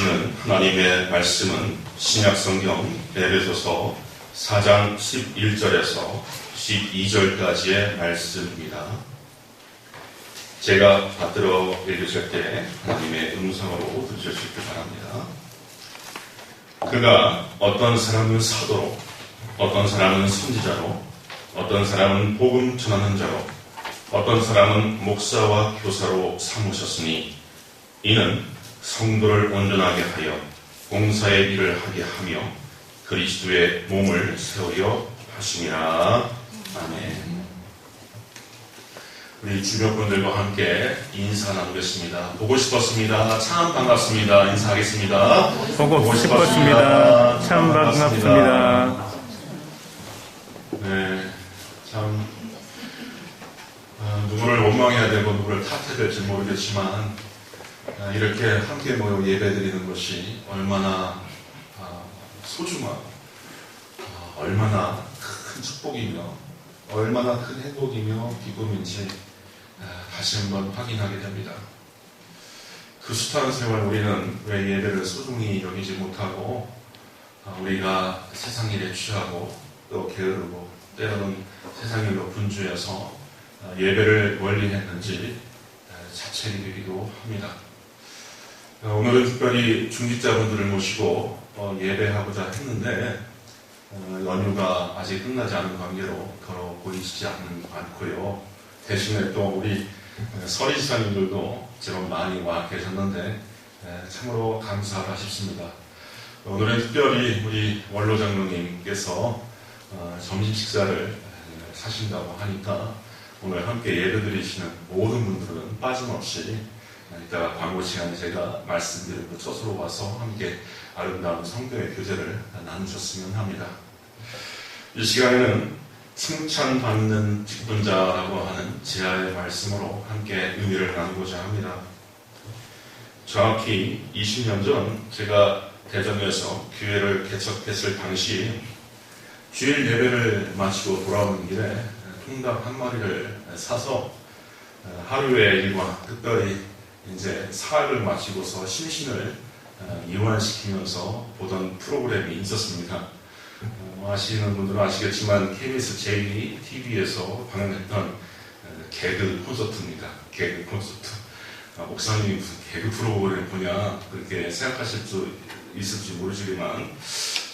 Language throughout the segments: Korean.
읽어주시는 하나님의 말씀은 신약성경 에베소서 4장 11절에서 12절까지의 말씀입니다. 제가 받들어 읽으실 때 하나님의 음성으로 들으시기 바랍니다. 그가 어떤 사람은 사도로, 어떤 사람은 선지자로, 어떤 사람은 복음 전하는 자로, 어떤 사람은 목사와 교사로 삼으셨으니 이는 성도를 온전하게 하여 공사의 일을 하게 하며 그리스도의 몸을 세우려 하심이라. 아멘. 우리 주변 분들과 함께 인사 나누겠습니다. 보고 싶었습니다. 참 반갑습니다. 인사하겠습니다. 보고 싶었습니다. 참 반갑습니다. 네, 참 누구를 원망해야 되고 누구를 탓해야 될지 모르겠지만 이렇게 함께 모여 예배드리는 것이 얼마나 소중하고 얼마나 큰 축복이며 얼마나 큰 행복이며 기쁨인지 다시 한번 확인하게 됩니다. 그 숱한 세월 우리는 왜 예배를 소중히 여기지 못하고 우리가 세상 일에 취하고 또 게으르고 때로는 세상 일로 분주해서 예배를 멀리 했는지 자책이 되기도 합니다. 오늘은 특별히 중직자분들을 모시고 예배하고자 했는데 연휴가 아직 끝나지 않은 관계로 더러 보이시지 않고요. 대신에 또 우리 서리지사님들도 제법 많이 와 계셨는데 참으로 감사하다 싶습니다. 오늘은 특별히 우리 원로 장로님께서 점심 식사를 사신다고 하니까 오늘 함께 예배드리시는 모든 분들은 빠짐없이 이따가 광고 시간에 제가 말씀드린 그 처소로 와서 함께 아름다운 성경의 교제를 나누셨으면 합니다. 이 시간에는 칭찬받는 직분자라고 하는 지하의 말씀으로 함께 의미를 나누고자 합니다. 정확히 20년 전 제가 대전에서 교회를 개척했을 당시 주일 예배를 마치고 돌아오는 길에 통닭 한 마리를 사서 하루의 일과 특별히 이제 사학을 마치고서 심신을 이완시키면서 보던 프로그램이 있었습니다. 아시는 분들은 아시겠지만 KBS 제2TV에서 방영했던 개그 콘서트입니다. 개그 콘서트. 목사님이 무슨 개그 프로그램 보냐 그렇게 생각하실 수 있을지 모르시지만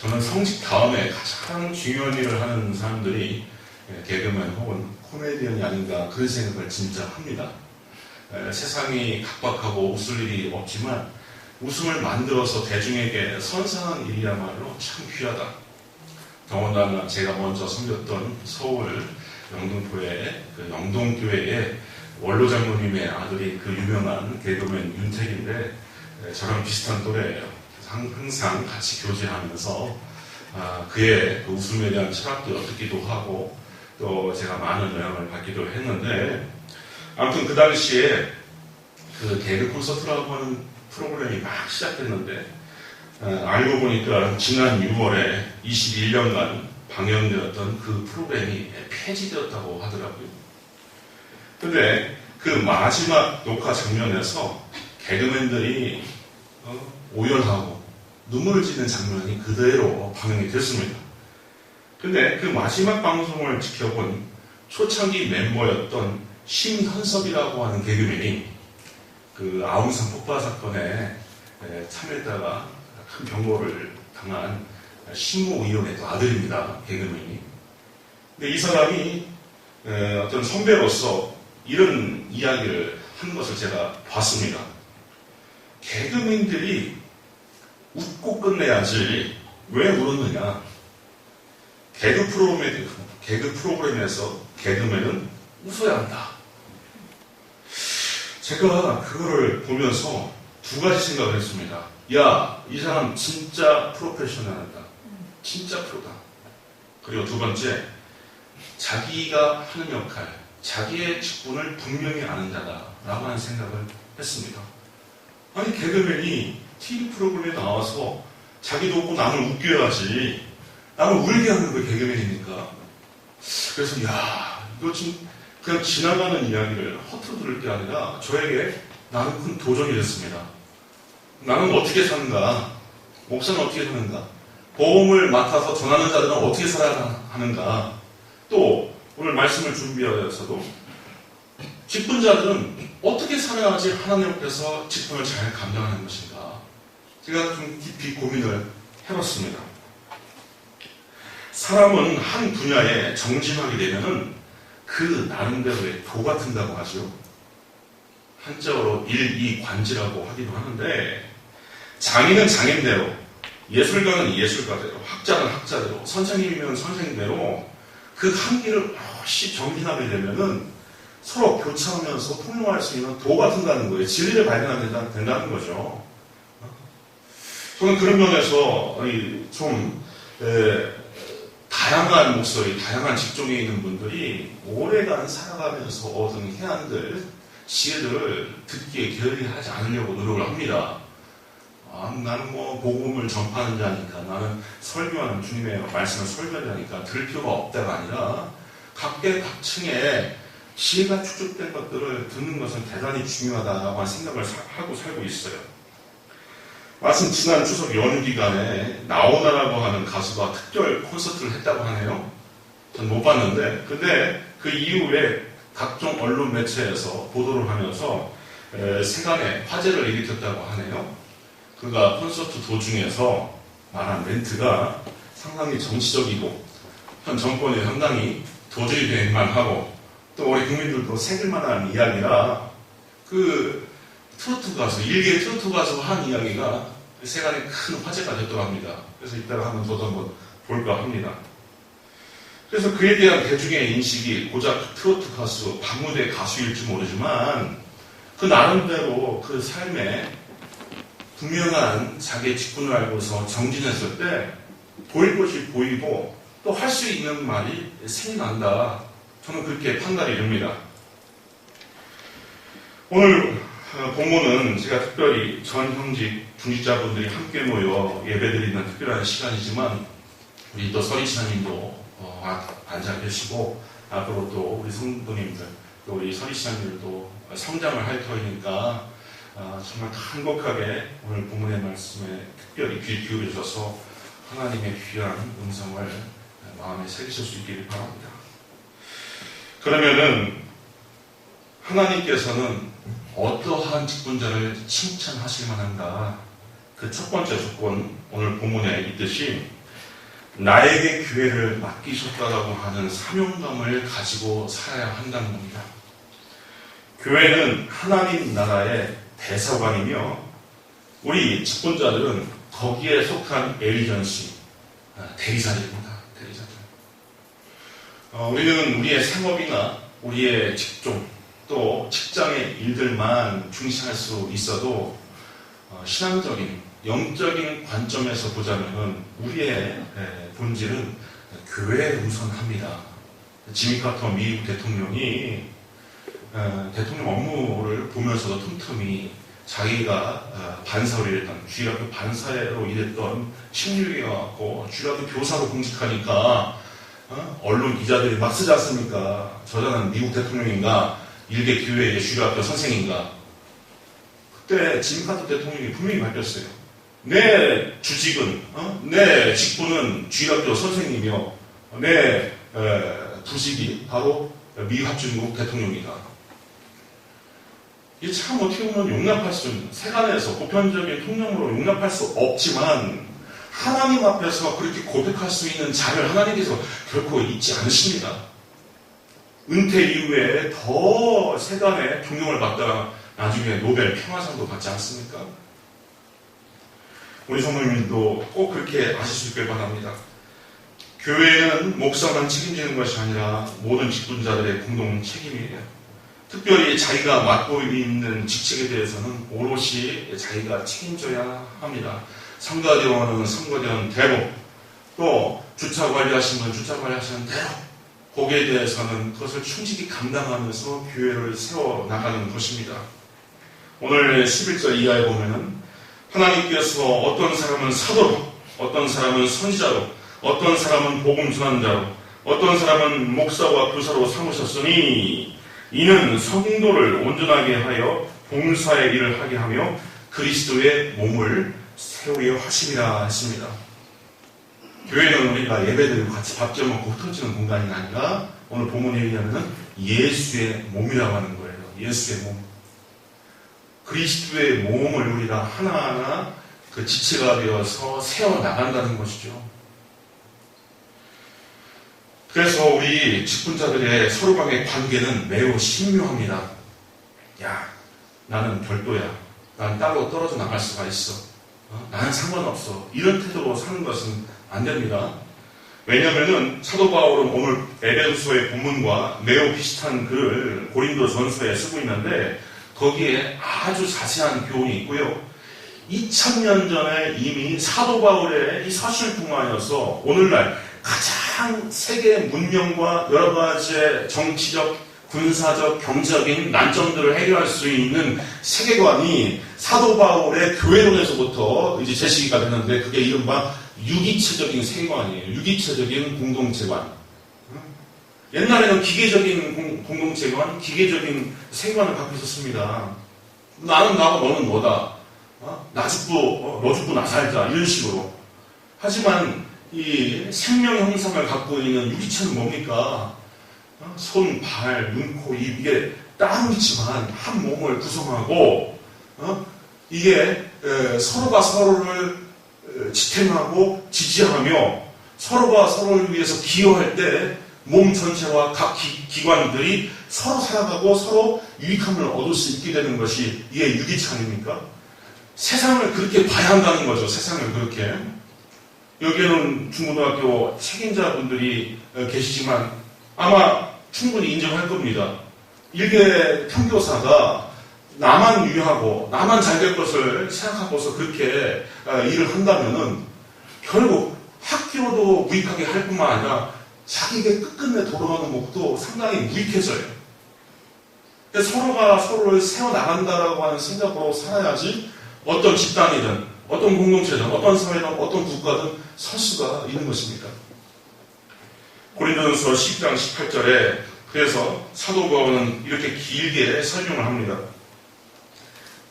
저는 성직 다음에 가장 중요한 일을 하는 사람들이 개그맨 혹은 코미디언이 아닌가 그런 생각을 진짜 합니다. 세상이 각박하고 웃을 일이 없지만 웃음을 만들어서 대중에게 선사하는 일이야말로 참 귀하다. 더군다나 제가 먼저 섬겼던 서울 영등포의 그 영동교회의 원로 장로님의 아들이 그 유명한 개그맨 윤택인데 저랑 비슷한 또래예요. 항상 같이 교제하면서 그의 그 웃음에 대한 철학도 듣기도 하고 또 제가 많은 영향을 받기도 했는데 아무튼 그 당시에 그 개그 콘서트라고 하는 프로그램이 막 시작됐는데 알고 보니까 지난 6월에 21년간 방영되었던 그 프로그램이 폐지되었다고 하더라고요. 근데 그 마지막 녹화 장면에서 개그맨들이 오열하고 눈물을 짓는 장면이 그대로 방영이 됐습니다. 근데 그 마지막 방송을 지켜본 초창기 멤버였던 심현섭이라고 하는 개그맨이 그 아웅산 폭파 사건에 참여했다가 큰 병고를 당한 신무의원의 아들입니다. 개그맨이. 근데 이 사람이 어떤 선배로서 이런 이야기를 한 것을 제가 봤습니다. 개그맨들이 웃고 끝내야지 왜 울었느냐. 개그 프로그램에서 개그맨은 웃어야 한다. 제가 그거를 보면서 두 가지 생각을 했습니다. 야, 이 사람 진짜 프로페셔널하다. 진짜 프로다. 그리고 두 번째, 자기가 하는 역할, 자기의 직분을 분명히 아는 자다라고 하는 생각을 했습니다. 아니, 개그맨이 TV 프로그램에 나와서 자기도 웃고 남을 웃겨야지. 남을 울게 하는 게 개그맨이니까. 그래서 야, 이거 지금 그냥 지나가는 이야기를 허투루 들을 게 아니라 저에게 나는 큰 도전이 됐습니다. 나는 어떻게 사는가? 목사는 어떻게 사는가? 복음을 맡아서 전하는 자들은 어떻게 살아야 하는가? 또 오늘 말씀을 준비하여서도 직분자들은 어떻게 살아야지 하나님 앞에서 직분을 잘 감당하는 것인가? 제가 좀 깊이 고민을 해봤습니다. 사람은 한 분야에 정진하게 되면은 그 나름대로의 도가 튼다고 하죠. 한자어로 일이관지라고 하기도 하는데, 장인은 장인대로, 예술가는 예술가대로, 학자는 학자대로, 선생님이면 선생님대로 그 한 길을 혹시 정진하게 되면은 서로 교차하면서 통용할 수 있는 도가 튼다는 거예요. 진리를 발견하게 된다는 거죠. 저는 그런 면에서 좀 다양한 목소리, 다양한 직종에 있는 분들이 오래간 살아가면서 얻은 해안들, 지혜들을 듣기에 게을리하지 않으려고 노력을 합니다. 나는 복음을 전파하는 자니까, 나는 설교하는 주님의 말씀을 설교하는 자니까 들을 필요가 없다가 아니라 각계각층에 지혜가 축적된 것들을 듣는 것은 대단히 중요하다고 생각을 하고 살고 있어요. 마침 지난 추석 연휴 기간에 나오나라고 하는 가수가 특별 콘서트를 했다고 하네요. 전 못 봤는데, 근데 그 이후에 각종 언론 매체에서 보도를 하면서 세간에 화제를 일으켰다고 하네요. 그가 콘서트 도중에서 말한 멘트가 상당히 정치적이고 현 정권에 상당히 도저히 될 만하고 또 우리 국민들도 새길 만한 이야기라, 그 트로트 가수, 일개 트로트 가수 한 이야기가 세간에 큰 화제가 됐다고 합니다. 그래서 이따가 저도 한번 볼까 합니다. 그래서 그에 대한 대중의 인식이 고작 트로트 가수, 박무대 가수일지 모르지만 그 나름대로 그 삶에 분명한 자기의 직분을 알고서 정진했을 때 보일 것이 보이고 또 할 수 있는 말이 생각난다. 저는 그렇게 판단이 됩니다. 오늘 본문은 제가 특별히 전형직 중직자분들이 함께 모여 예배드리는 특별한 시간이지만 우리 또 서리 시장님도 앉아 계시고 앞으로 또 우리 성도님들 또 우리 서리 시장님들도 성장을 할 터이니까 정말 간곡하게 오늘 본문의 말씀에 특별히 귀 기울여셔서 하나님의 귀한 음성을 마음에 새기실 수 있기를 바랍니다. 그러면은 하나님께서는 어떠한 직분자를 칭찬하실 만한가? 그 첫 번째 조건, 오늘 본문에 있듯이 나에게 교회를 맡기셨다라고 하는 사명감을 가지고 살아야 한다는 겁니다. 교회는 하나님 나라의 대사관이며 우리 직분자들은 거기에 속한 에이전시, 대리자들입니다. 대리자들. 우리는 우리의 생업이나 우리의 직종, 또 직장의 일들만 중시할 수 있어도 신앙적인, 영적인 관점에서 보자면 우리의 본질은 교회에 우선합니다. 지미 카터 미국 대통령이 대통령 업무를 보면서도 틈틈이 자기가 반사로 일했던, 주일학교 반사로 일했던 16에 와갖고 주일학교 교사로 공직하니까 언론 기자들이 막 쓰지 않습니까? 저자는 미국 대통령인가? 일개 교회의 주일학교 선생인가? 그때 지미 카터 대통령이 분명히 밝혔어요. 내 주직은, 내 직분은 주일학교 선생이며 내 부직이 바로 미합중국 대통령이다. 이게 참 어떻게 보면 용납할 수 있는, 세간에서 보편적인 통념으로 용납할 수 없지만 하나님 앞에서 그렇게 고백할 수 있는 자를 하나님께서 결코 잊지 않으십니다. 은퇴 이후에 더 세간의 존경을 받다가 나중에 노벨 평화상도 받지 않습니까? 우리 성도님들도 꼭 그렇게 아실 수 있길 바랍니다. 교회는 목사만 책임지는 것이 아니라 모든 직분자들의 공동 책임이에요. 특별히 자기가 맡고 있는 직책에 대해서는 오롯이 자기가 책임져야 합니다. 성가대원은 성가대원 대로, 또 주차 관리하시는 분 주차 관리하시는 대로, 거기에 대해서는 그것을 충실히 감당하면서 교회를 세워나가는 것입니다. 오늘 11절 이하에 보면은 하나님께서 어떤 사람은 사도로, 어떤 사람은 선지자로, 어떤 사람은 복음 전환자로, 어떤 사람은 목사와 교사로 삼으셨으니 이는 성도를 온전하게 하여 봉사의 일을 하게 하며 그리스도의 몸을 세우려 하심이라 했습니다. 교회는 우리가 예배드리고 같이 밥 지어 먹고 흩어지는 공간이 아니라 오늘 본문에 의하면 예수의 몸이라고 하는 거예요. 예수의 몸. 그리스도의 몸을 우리가 하나하나 그 지체가 되어서 세워나간다는 것이죠. 그래서 우리 직분자들의 서로 간의 관계는 매우 신묘합니다. 야, 나는 별도야. 난 따로 떨어져 나갈 수가 있어. 나는 상관없어. 이런 태도로 사는 것은 안 됩니다. 왜냐하면 사도 바울은 오늘 에베소서의 본문과 매우 비슷한 글을 고린도전서에 쓰고 있는데 거기에 아주 자세한 교훈이 있고요. 2000년 전에 이미 사도 바울의 이 서신을 통하여서 오늘날 가장 세계 문명과 여러 가지의 정치적, 군사적, 경제적인 난점들을 해결할 수 있는 세계관이 사도 바울의 교회론에서부터 이제 제시가 됐는데 그게 이른바 유기체적인 세계관이에요. 유기체적인 공동체관. 옛날에는 기계적인 공동체관, 기계적인 세계관을 갖고 있었습니다. 나는 나고 너는 너다. 나 죽고 너 죽고 나 살자 이런 식으로. 하지만 이 생명 형상을 갖고 있는 유기체는 뭡니까? 손, 발, 눈, 코, 입 이게 따로 있지만 한 몸을 구성하고 이게 서로가 서로를 지탱하고 지지하며 서로가 서로를 위해서 기여할 때 몸 전체와 각 기관들이 서로 살아가고 서로 유익함을 얻을 수 있게 되는 것이 이게 유기체 아닙니까? 세상을 그렇게 봐야 한다는 거죠. 세상을 그렇게. 여기에는 중고등학교 책임자분들이 계시지만 아마 충분히 인정할 겁니다. 일개 평교사가 나만 유효하고 나만 잘 될 것을 생각하고서 그렇게 일을 한다면은 결국 학교도 무익하게 할 뿐만 아니라 자기에게 끝끝내 돌아가는 목도 상당히 무익해져요. 서로가 서로를 세워나간다라고 하는 생각으로 살아야지 어떤 집단이든 어떤 공동체든 어떤 사회든 어떤 국가든 설 수가 있는 것입니다. 고린도전서 10장 18절에 그래서 사도 바울은 이렇게 길게 설명을 합니다.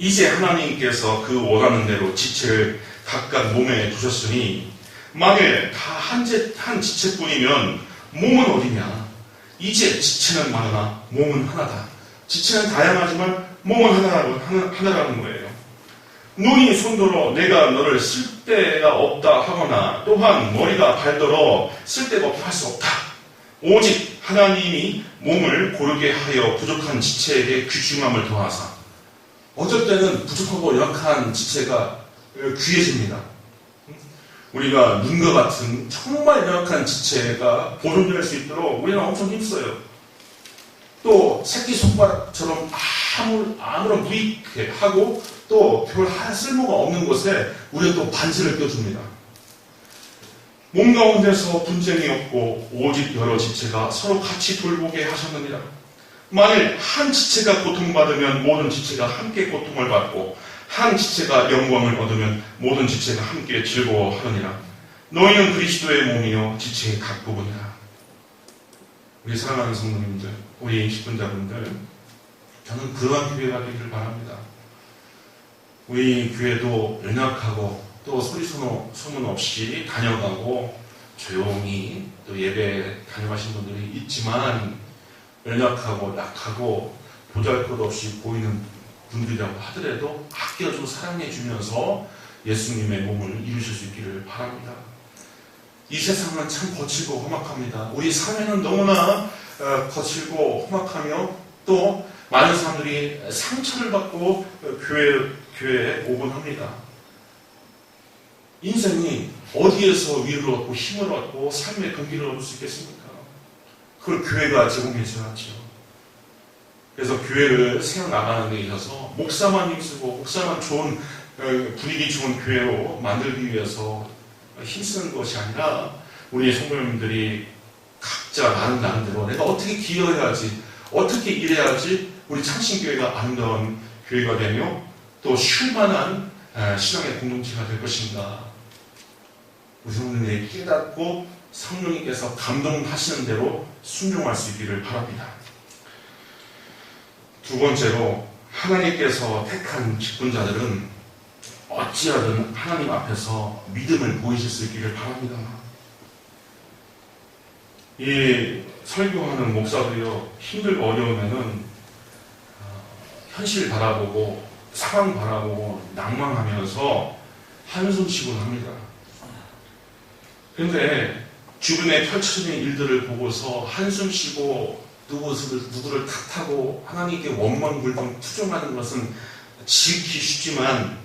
이제 하나님께서 그 원하는 대로 지체를 각각 몸에 두셨으니 만일 다 한 지체뿐이면 몸은 어디냐? 이제 지체는 많으나 몸은 하나다. 지체는 다양하지만 몸은 하나라는 거예요. 눈이 손들어 내가 너를 쓸데가 없다 하거나 또한 머리가 발더러 쓸데가 없다 할 수 없다. 오직 하나님이 몸을 고르게 하여 부족한 지체에게 귀중함을 더하사. 어쩔 때는 부족하고 연약한 지체가 귀해집니다. 우리가 눈과 같은 정말 연약한 지체가 보존될 수 있도록 우리는 엄청 힘써요. 또 새끼 손가락처럼 아무런 무익해 하고 또 별 쓸모가 없는 곳에 우리는 또 반지를 껴줍니다. 몸 가운데서 분쟁이 없고 오직 여러 지체가 서로 같이 돌보게 하셨느니라. 만일 한 지체가 고통받으면 모든 지체가 함께 고통을 받고 한 지체가 영광을 얻으면 모든 지체가 함께 즐거워하느니라. 너희는 그리스도의 몸이요 지체의 각 부분이라. 우리 사랑하는 성도님들, 우리 직분자분들, 저는 그러한 교회가 되기를 바랍니다. 우리 교회도 연약하고 또 소리 소문 없이 다녀가고 조용히 또 예배 다녀가신 분들이 있지만 연약하고 약하고 보잘것 없이 보이는 분들이라고 하더라도 아껴주고 사랑해주면서 예수님의 몸을 이루실 수 있기를 바랍니다. 이 세상은 참 거칠고 험악합니다. 우리 사회는 너무나 거칠고 험악하며 또 많은 사람들이 상처를 받고 교회에 오곤 합니다. 인생이 어디에서 위를 얻고 힘을 얻고 삶의 동기를 얻을 수 있겠습니까? 그걸 교회가 제공해줘야죠. 그래서 교회를 세워나가는 데 있어서 목사만 힘쓰고 목사만 좋은 분위기 좋은 교회로 만들기 위해서 힘쓰는 것이 아니라 우리 성도님들이 각자 나름대로 내가 어떻게 기여해야지 어떻게 일해야지 우리 창신교회가 아름다운 교회가 되며 또 쉴만한 신앙의 공동체가 될 것인가. 우리 성도님들이 깨닫고 성령님께서 감동하시는 대로 순종할 수 있기를 바랍니다. 두 번째로 하나님께서 택한 직분자들은 어찌하든 하나님 앞에서 믿음을 보이실 수 있기를 바랍니다. 이 설교하는 목사들이요, 힘들고 어려우면은 현실 바라보고 상황 바라보고 낭망하면서 한숨 쉬곤 합니다. 그런데 주변에 펼쳐지는 일들을 보고서 한숨 쉬고 누구를 탓하고 하나님께 원망불평 투정하는 것은 지극히 쉽지만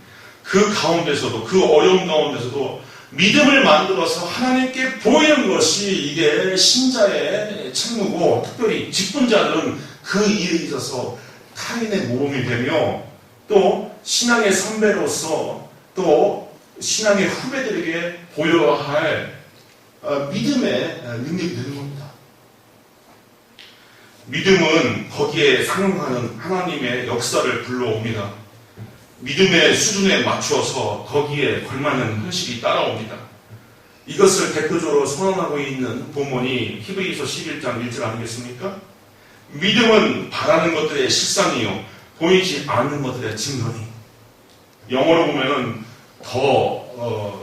그 가운데서도, 그 어려운 가운데서도 믿음을 만들어서 하나님께 보이는 것이 이게 신자의 책무고, 특별히 직분자들은 그 일에 있어서 타인의 모범이 되며 또 신앙의 선배로서 또 신앙의 후배들에게 보여야 할 믿음의 능력이 되는 겁니다. 믿음은 거기에 상응하는 하나님의 역사를 불러옵니다. 믿음의 수준에 맞추어서 거기에 걸맞는 현실이 따라옵니다. 이것을 대표적으로 선언하고 있는 본문이 히브리서 11장 1절 아니겠습니까? 믿음은 바라는 것들의 실상이요 보이지 않는 것들의 증거니. 영어로 보면은 더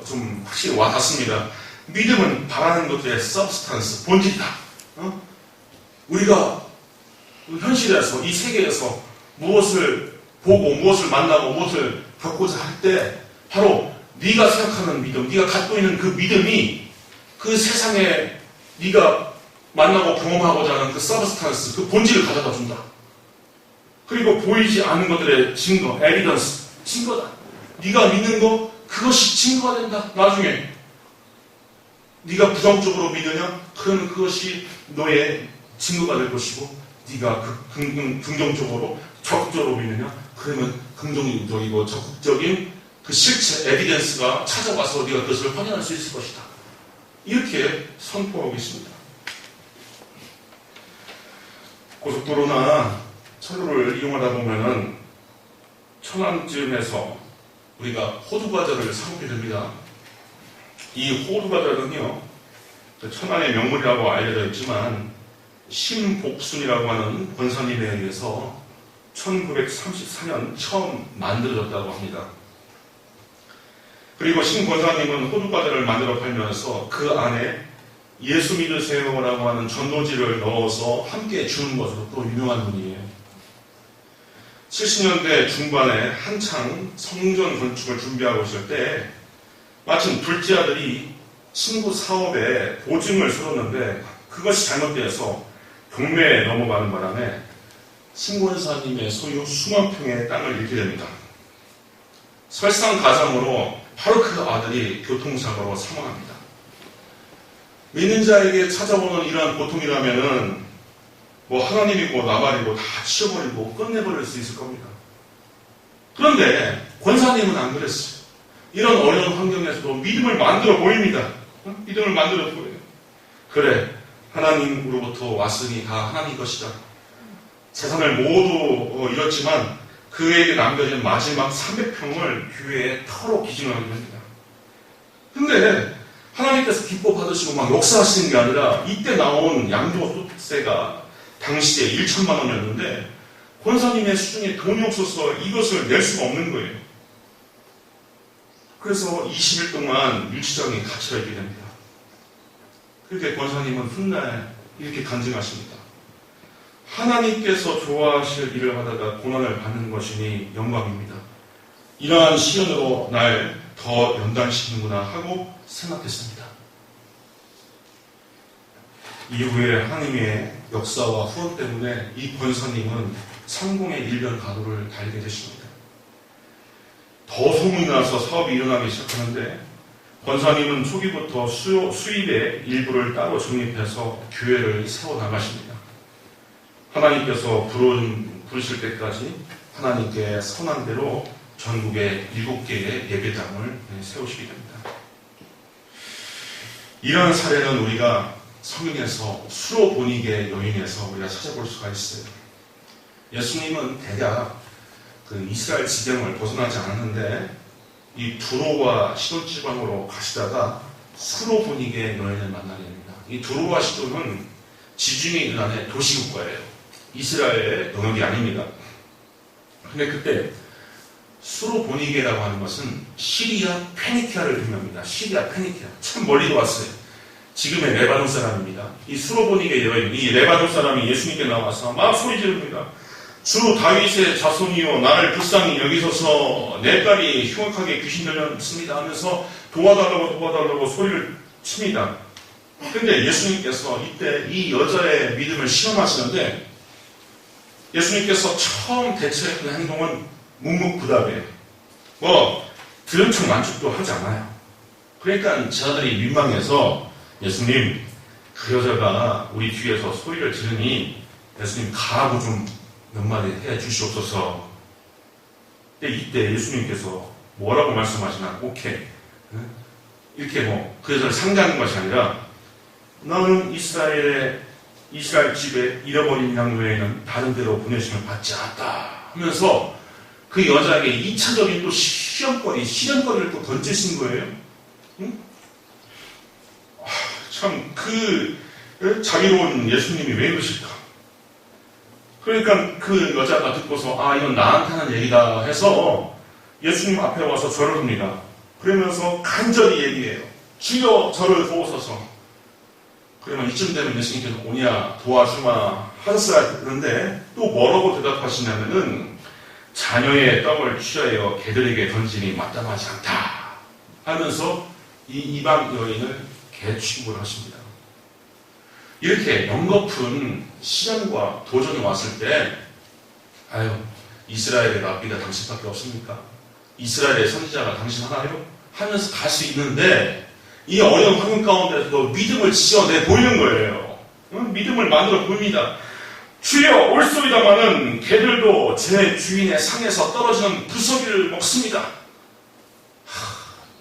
좀 확실히 와닿습니다. 믿음은 바라는 것들의 substance, 본질이다. 우리가 현실에서, 이 세계에서 무엇을 보고 무엇을 만나고 무엇을 겪고자 할 때 바로 네가 생각하는 믿음, 네가 갖고 있는 그 믿음이 그 세상에 네가 만나고 경험하고자 하는 그 서브스탄스, 그 본질을 가져다 준다. 그리고 보이지 않는 것들의 증거, 에비던스, 증거다. 네가 믿는 거, 그것이 증거가 된다. 나중에 네가 부정적으로 믿으냐? 그러면 그것이 너의 증거가 될 것이고, 네가 긍정적으로, 적극적으로 믿느냐? 그러면 긍정적이고 적극적인 그 실체, 에비던스가 찾아와서 네가 그것을 확인할 수 있을 것이다. 이렇게 선포하고 있습니다. 고속도로나 철로를 이용하다 보면은 천안쯤에서 우리가 호두과자를 사먹게 됩니다. 이 호두과자는요, 천안의 명물이라고 알려져 있지만 심복순이라고 하는 권사님에 의해서 1934년 처음 만들어졌다고 합니다. 그리고 신 권사님은 호두과자를 만들어 팔면서 그 안에 예수 믿으세요라고 하는 전도지를 넣어서 함께 주는 것으로 또 유명한 분이에요. 70년대 중반에 한창 성전 건축을 준비하고 있을 때 마침 둘째 아들이 친구 사업에 보증을 서뒀는데 그것이 잘못되어서 경매에 넘어가는 바람에 신권사님의 소유 수만 평의 땅을 잃게 됩니다. 설상가상으로 바로 그 아들이 교통사고로 사망합니다. 믿는 자에게 찾아오는 이러한 고통이라면은 뭐 하나님이고 나발이고 다 치워버리고 끝내버릴 수 있을 겁니다. 그런데 권사님은 안 그랬어요. 이런 어려운 환경에서도 믿음을 만들어 보입니다. 믿음을 만들어 보여요. 그래, 하나님으로부터 왔으니 다 하나님 것이다. 재산을 모두 잃었지만 그에게 남겨진 마지막 300평을 교회에 터로 기증하게 됩니다. 근데 하나님께서 기뻐 받으시고 막 역사하시는 게 아니라 이때 나온 양도소득세가 당시에 1천만 원이었는데 권사님의 수중에 돈이 없어서 이것을 낼 수가 없는 거예요. 그래서 20일 동안 유치장에 갇혀 있게 됩니다. 그렇게 권사님은 훗날 이렇게 간증하십니다. 하나님께서 좋아하실 일을 하다가 고난을 받는 것이니 영광입니다. 이러한 시련으로 날 더 연단시키는구나 하고 생각했습니다. 이후에 하나님의 역사와 후원 때문에 이 권사님은 성공의 일변 가도를 달게 되십니다. 더 소문이 나서 사업이 일어나기 시작하는데 권사님은 초기부터 수입의 일부를 따로 적립해서 교회를 세워나가십니다. 하나님께서 부르실 때까지 하나님께 선한 대로 전국에 7개의 예배당을 세우시게 됩니다. 이러한 사례는 우리가 성경에서 수로보니게 여인에서 우리가 찾아볼 수가 있어요. 예수님은 대략 그 이스라엘 지경을 벗어나지 않았는데 이 두로와 시돈 지방으로 가시다가 수로보니게 여인을 만나게 됩니다. 이 두로와 시돈은 지중해 이란의 도시국가예요. 이스라엘의 영역이 아닙니다. 근데 그때 수로보니게라고 하는 것은 시리아 페니키아를 의미합니다. 시리아 페니키아. 참 멀리도 왔어요. 지금의 레바논 사람입니다. 이 수로보니게 여인, 이 레바논 사람이 예수님께 나와서 막 소리 지릅니다. 주 다윗의 자손이요 나를 불쌍히 여기소서 내 딸이 흉악하게 귀신 들렸습니다 하면서 도와달라고 소리를 칩니다. 근데 예수님께서 이때 이 여자의 믿음을 시험하시는데 예수님께서 처음 대처했던 행동은 묵묵부답이에요. 들은 척 만족도 하지 않아요. 그러니까 저들이 민망해서 예수님 그 여자가 우리 뒤에서 소리를 지르니 예수님 가라고 좀 몇 마디 해 주시옵소서. 근데 이때 예수님께서 뭐라고 말씀하시나? 오케이. 이렇게 그 여자를 상대하는 것이 아니라 너는 이스라엘 집에 잃어버린 양 외에는 다른 데로 보내심을 받지 않았다 하면서 그 여자에게 2차적인 또 시련거리를 또 던지신 거예요. 응? 참 자비로운 예수님이 왜 그러실까? 그러니까 그 여자가 듣고서 이건 나한테 하는 얘기다 해서 예수님 앞에 와서 절을 합니다. 그러면서 간절히 얘기해요. 주여 저를 도우소서. 그러면 이쯤 되면 예수님께서 오냐 도와주마 하셨어야 되는데 또 뭐라고 대답하시냐면은 자녀의 떡을 취하여 개들에게 던지니 마땅하지 않다 하면서 이 이방 여인을 개취급을 하십니다. 이렇게 연거푼 시련과 도전이 왔을 때 이스라엘의 랍비가 당신밖에 없습니까? 이스라엘의 선지자가 당신 하나요? 하면서 갈 수 있는데 이 어려운 환경 가운데서도 믿음을 지어내 보이는 거예요. 믿음을 만들어 보입니다. 주여 올소이다마는 개들도 제 주인의 상에서 떨어지는 부서기를 먹습니다.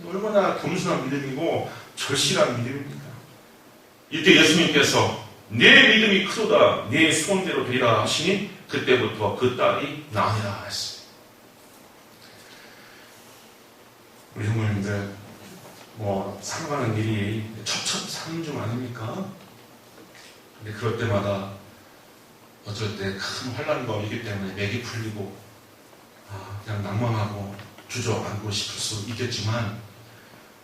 얼마나 겸손한 믿음이고 절실한 믿음입니다. 이때 예수님께서 내 믿음이 크도다 내 소원대로 되리라 하시니 그때부터 그 딸이 나으니라 했습니다. 우리 성도님들 살아가는 일이 첩첩산 중 아닙니까? 근데 그럴 때마다 어쩔 때 큰 환란과 오기 때문에 맥이 풀리고 그냥 낭망하고 주저앉고 싶을 수 있겠지만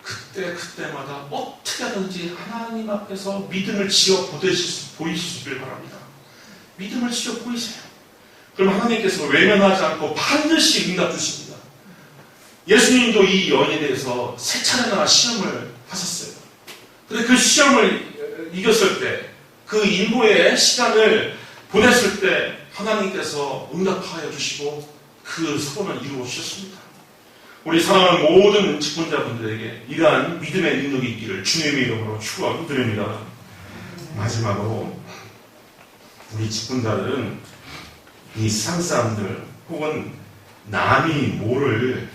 그때마다 어떻게 하든지 하나님 앞에서 믿음을 지어 보이시길 바랍니다. 믿음을 지어 보이세요. 그럼 하나님께서 외면하지 않고 반드시 응답 주십니다. 예수님도 이 여인에 대해서 3차례나 시험을 하셨어요. 근데 그 시험을 이겼을 때, 그 인고의 시간을 보냈을 때 하나님께서 응답하여 주시고 그 소원을 이루어 주셨습니다. 우리 사랑하는 모든 직분자분들에게 이러한 믿음의 능력이 있기를 주님의 이름으로 축원드립니다. 마지막으로 우리 직분자들은 이 세상 사람들 혹은 남이 모를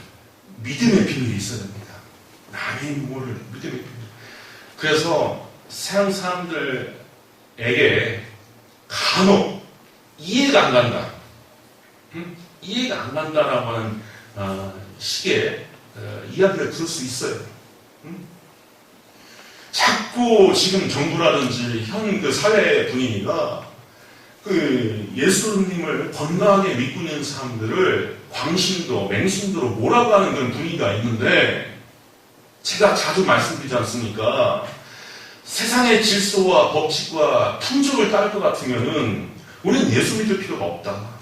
믿음의 비밀이 있어야 됩니다. 남이 모를 믿음의 비밀. 그래서 세상 사람들에게 간혹 이해가 안 간다. 이해가 안 간다라고 하는 식의 이야기를 들을 수 있어요. 자꾸 지금 정부라든지 현 그 사회 분위기가 예수님을 건강하게 믿고 있는 사람들을 광신도, 맹신도로 몰아가는 그런 분위기가 있는데 제가 자주 말씀드리지 않습니까? 세상의 질서와 법칙과 풍조를 따를 것 같으면은 우리는 예수 믿을 필요가 없다.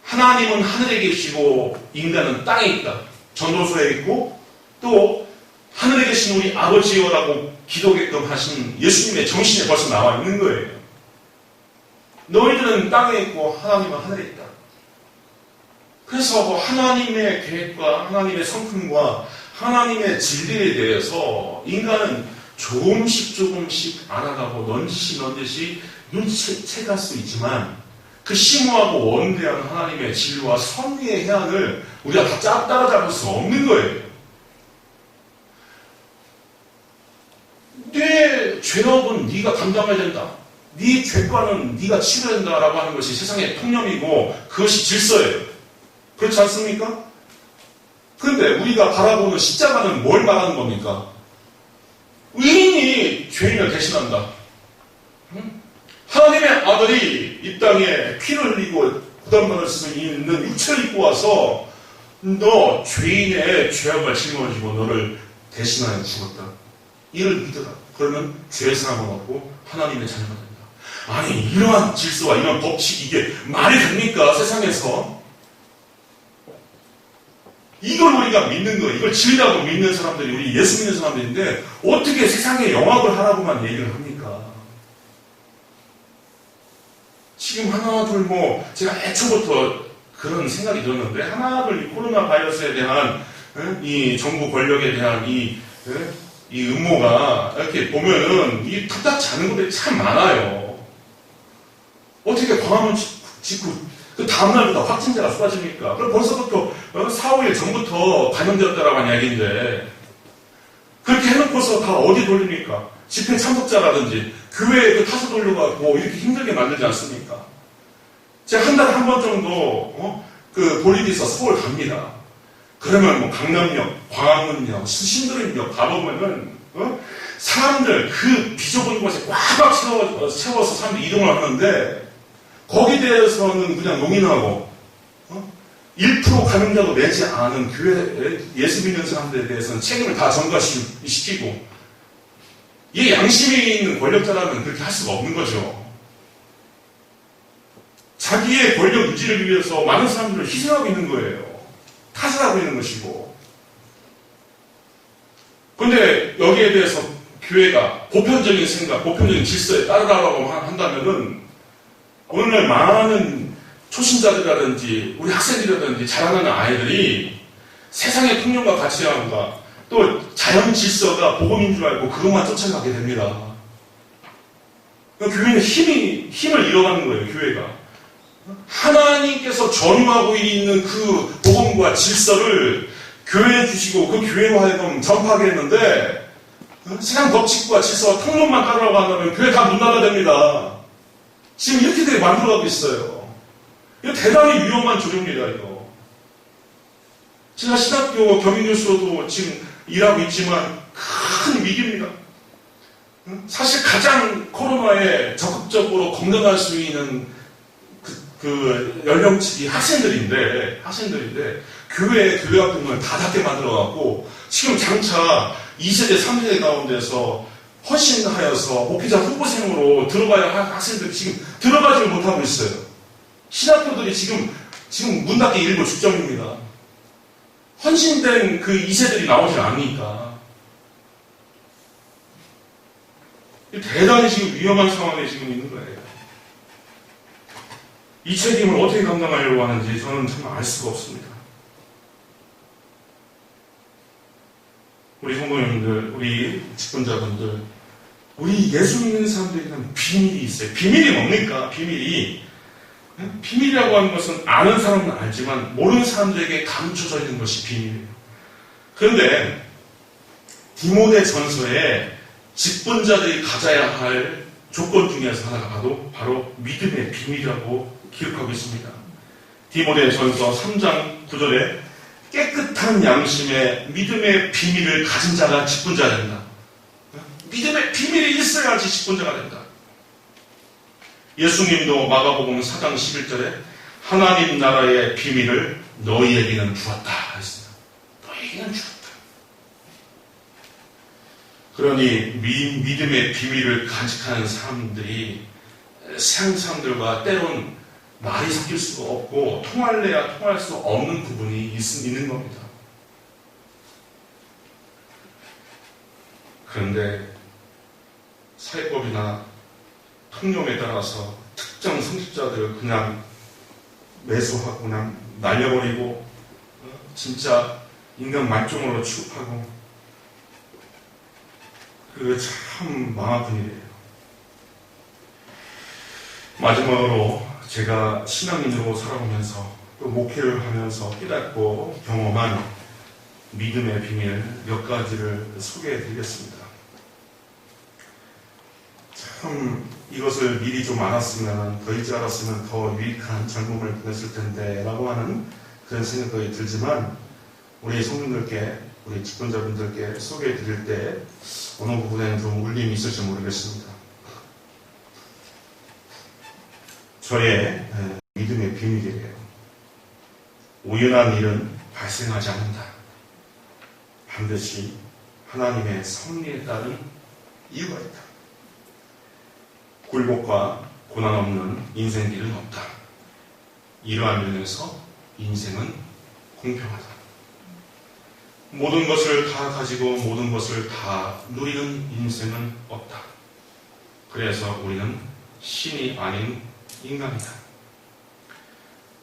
하나님은 하늘에 계시고 인간은 땅에 있다. 전도서에 있고 또 하늘에 계신 우리 아버지여라고 기도게끔 하신 예수님의 정신에 벌써 나와 있는 거예요. 너희들은 땅에 있고 하나님은 하늘에 있다. 그래서 하나님의 계획과 하나님의 성품과 하나님의 진리에 대해서 인간은 조금씩 알아가고 넌지시 눈치채갈 수 있지만 그 심오하고 원대한 하나님의 진리와 선의의 해안을 우리가 다 따라잡을 수 없는 거예요. 내 죄업은 네가 감당해야 된다. 네 죄과는 네가 치러야 된다라고 하는 것이 세상의 통념이고 그것이 질서예요. 그렇지 않습니까? 그런데 우리가 바라보는 십자가는 뭘 말하는 겁니까? 의인이 죄인을 대신한다. 하나님의 아들이 이 땅에 피를 흘리고 부담받을 수 있는 육체를 입고 와서 너 죄인의 죄악을 짊어지고 너를 대신하여 죽었다. 이를 믿어라. 그러면 죄의 사함을 얻고 하나님의 자녀가 된다. 아니 이러한 질서와 이러한 법칙 이게 말이 됩니까? 세상에서. 이걸 우리가 믿는 거예요. 이걸 진리라고 믿는 사람들이 우리 예수 믿는 사람들인데 어떻게 세상에 영합을 하라고만 얘기를 합니까? 지금 하나 둘 제가 애초부터 그런 생각이 들었는데 하나 둘 이 코로나 바이러스에 대한 이 정부 권력에 대한 이 음모가 이렇게 보면은 이 탐탁지 않은 것들이 참 많아요. 어떻게 광화문 짓고 그 다음날부터 확진자가 쏟아집니까? 그럼 벌써부터 4, 5일 전부터 감염되었다라고 하는 이야기인데 그렇게 해놓고서 다 어디 돌립니까? 집회 참석자라든지 교회에 그 타서 돌려가고 이렇게 힘들게 만들지 않습니까? 제가 한 달에 한 번 정도 그 볼일이 있어서 서울 갑니다. 그러면 강남역, 광화문역, 신도림역 가보면은 사람들 그 비좁은 곳에 꽉꽉 채워서 사람들이 이동을 하는데 거기에 대해서는 그냥 용인하고 1% 감염자도 내지 않은 교회 예수 믿는 사람들에 대해서는 책임을 다 전가시키고 이 양심이 있는 권력자라면 그렇게 할 수가 없는 거죠. 자기의 권력 유지를 위해서 많은 사람들을 희생하고 있는 거예요. 탓을 하고 있는 것이고. 그런데 여기에 대해서 교회가 보편적인 생각, 보편적인 질서에 따르라고 한다면은 오늘날 많은 초신자들이라든지 우리 학생들이라든지 자라나는 아이들이 세상의 통념과 가치관과 또 자연 질서가 복음인 줄 알고 그것만 쫓아가게 됩니다. 교회는 힘을 잃어가는 거예요, 교회가. 하나님께서 전유하고 있는 그 복음과 질서를 교회에 주시고 그 교회로 하여금 전파하게 했는데 세상 법칙과 질서와 통념만 따르라고 한다면 교회 다 문 닫아야 됩니다. 지금 이렇게 만들어가고 있어요. 이거 대단히 위험한 조정입니다, 이거. 제가 신학교 경영교수로도 지금 일하고 있지만 큰 위기입니다. 사실 가장 코로나에 적극적으로 건강할 수 있는 그 연령층이 학생들인데 교회 같은 걸 다 닫게 만들어갖고 지금 장차 2세대, 3세대 가운데서 헌신하여서 목회자 후보생으로 들어가야 할 학생들이 지금 들어가지를 못하고 있어요. 신학교들이 지금 문 닫기 일부 직전입니다. 헌신된 그 2세들이 나오질 않으니까. 대단히 지금 위험한 상황에 지금 있는 거예요. 이 책임을 어떻게 감당하려고 하는지 저는 참 알 수가 없습니다. 우리 성도님들, 우리 직분자분들, 우리 예수 믿는 사람들에게는 비밀이 있어요. 비밀이 뭡니까? 비밀이라고 하는 것은 아는 사람은 알지만 모르는 사람들에게 감춰져 있는 것이 비밀이에요. 그런데 디모데 전서에 직분자들이 가져야 할 조건 중에서 하나가 바로 믿음의 비밀이라고 기록하고 있습니다. 디모데 전서 3장 9절에 깨끗한 양심의 믿음의 비밀을 가진 자가 직분자가 된다. 믿음의 비밀이 있어야지 직분자가 된다. 예수님도 마가복음 4장 11절에 하나님 나라의 비밀을 너희에게는 주었다 했습니다. 너희에게는 주었다. 그러니 믿음의 비밀을 간직하는 사람들이 세상 사람들과 때론 말이 섞일 수가 없고 통할래야 통할 수 없는 부분이 있는 겁니다. 그런데 사회법이나 통념에 따라서 특정 성직자들을 그냥 매수하고 그냥 날려버리고 진짜 인간 말종으로 취급하고 그게 참 마음 아픈 일이에요. 마지막으로 제가 신앙인으로 살아오면서 또 목회를 하면서 깨닫고 경험한 믿음의 비밀 몇 가지를 소개해 드리겠습니다. 참 이것을 미리 좀 알았으면 더 일찍 알았으면 더 유익한 젊음을 보냈을 텐데 라고 하는 그런 생각이 들지만 우리 성도님들께 우리 직분자분들께 소개해 드릴 때 어느 부분에는 좀 울림이 있을지 모르겠습니다. 저의 믿음의 비밀이에요. 우연한 일은 발생하지 않는다. 반드시 하나님의 섭리에 따른 이유가 있다. 굴복과 고난 없는 인생길은 없다. 이러한 면에서 인생은 공평하다. 모든 것을 다 가지고 모든 것을 다 누리는 인생은 없다. 그래서 우리는 신이 아닌 인간이다.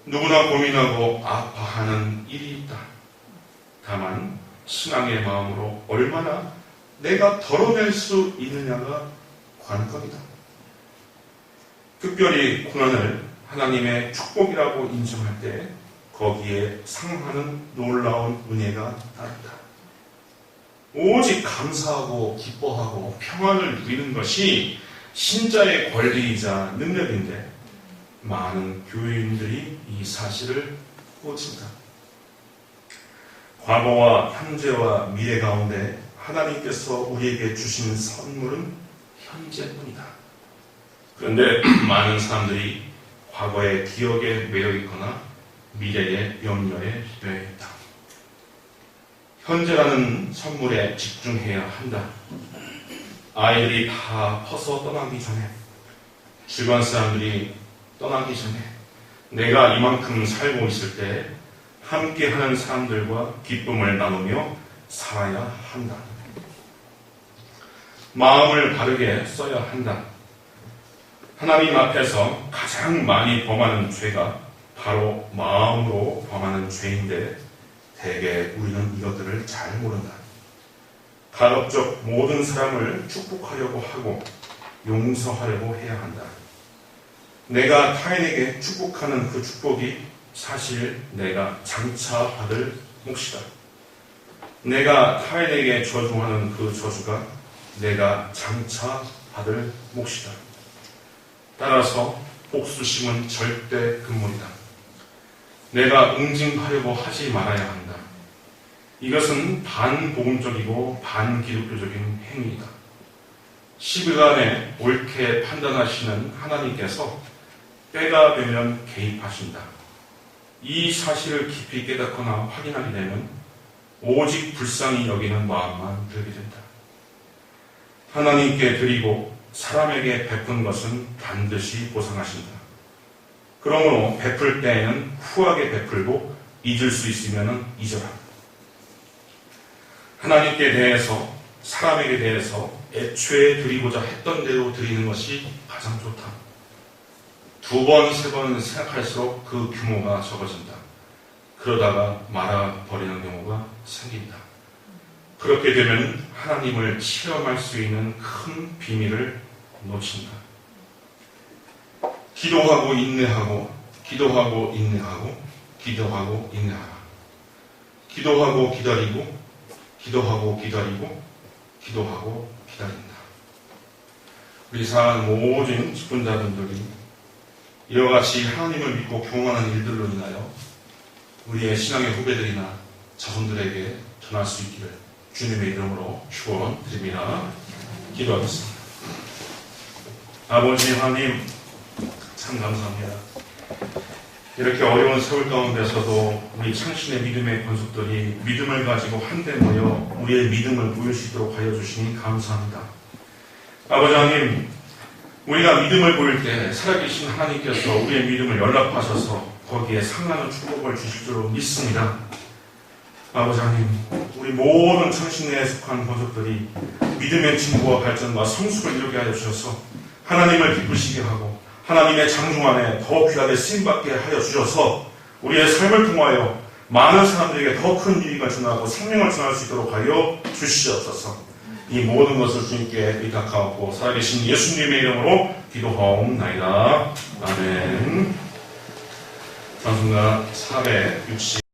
누구나 고민하고 아파하는 일이 있다. 다만 신앙의 마음으로 얼마나 내가 덜어낼 수 있느냐가 관건이다. 특별히 고난을 하나님의 축복이라고 인정할 때 거기에 상응하는 놀라운 은혜가 따른다. 오직 감사하고 기뻐하고 평안을 누리는 것이 신자의 권리이자 능력인데 많은 교회인들이 이 사실을 꼬친다. 과거와 현재와 미래 가운데 하나님께서 우리에게 주신 선물은 현재뿐이다. 그런데 많은 사람들이 과거의 기억에 매여 있거나 미래의 염려에 매여 있다. 현재라는 선물에 집중해야 한다. 아이들이 다 커서 떠나기 전에, 주변 사람들이 떠나기 전에 내가 이만큼 살고 있을 때 함께하는 사람들과 기쁨을 나누며 살아야 한다. 마음을 바르게 써야 한다. 하나님 앞에서 가장 많이 범하는 죄가 바로 마음으로 범하는 죄인데 대개 우리는 이것들을 잘 모른다. 가급적 모든 사람을 축복하려고 하고 용서하려고 해야 한다. 내가 타인에게 축복하는 그 축복이 사실 내가 장차 받을 몫이다. 내가 타인에게 저주하는 그 저주가 내가 장차 받을 몫이다. 따라서 복수심은 절대 금물이다. 내가 응징하려고 하지 말아야 한다. 이것은 반복음적이고 반기독교적인 행위이다. 시간에 옳게 판단하시는 하나님께서 때가 되면 개입하신다. 이 사실을 깊이 깨닫거나 확인하게 되면 오직 불쌍히 여기는 마음만 들게 된다. 하나님께 드리고 사람에게 베푼 것은 반드시 보상하신다. 그러므로 베풀 때에는 후하게 베풀고 잊을 수 있으면 잊어라. 하나님께 대해서 사람에게 대해서 애초에 드리고자 했던 대로 드리는 것이 가장 좋다. 2번, 3번 생각할수록 그 규모가 적어진다. 그러다가 말아버리는 경우가 생긴다. 그렇게 되면 하나님을 체험할 수 있는 큰 비밀을 놓친다. 기도하고 인내하고, 기도하고 인내하고, 기도하고 인내하라. 기도하고 기다리고, 기도하고 기다리고, 기도하고 기다린다. 우리 사랑하는 모든 직분자분들이 이와 같이 하나님을 믿고 경험하는 일들로 인하여 우리의 신앙의 후배들이나 자손들에게 전할 수 있기를 주님의 이름으로 축원드립니다. 기도하겠습니다. 아버지 하나님, 참 감사합니다. 이렇게 어려운 세월 가운데서도 우리 창신의 믿음의 권속들이 믿음을 가지고 한데 모여 우리의 믿음을 보일 수 있도록 하여 주시니 감사합니다. 아버지 하나님, 우리가 믿음을 보일 때 살아계신 하나님께서 우리의 믿음을 연락하셔서 거기에 상당한 축복을 주실 줄 믿습니다. 아버지 하나님, 우리 모든 창신에 속한 권속들이 믿음의 진보와 발전과 성숙을 이루게 하여 주셔서 하나님을 기쁘시게 하고 하나님의 장중 안에 더 귀하게 쓰임받게 하여 주셔서 우리의 삶을 통하여 많은 사람들에게 더 큰 유익을 전하고 생명을 전할 수 있도록 하여 주시옵소서. 이 모든 것을 주님께 의탁하고 살아계신 예수님의 이름으로 기도하옵나이다. 아멘. 찬송가 460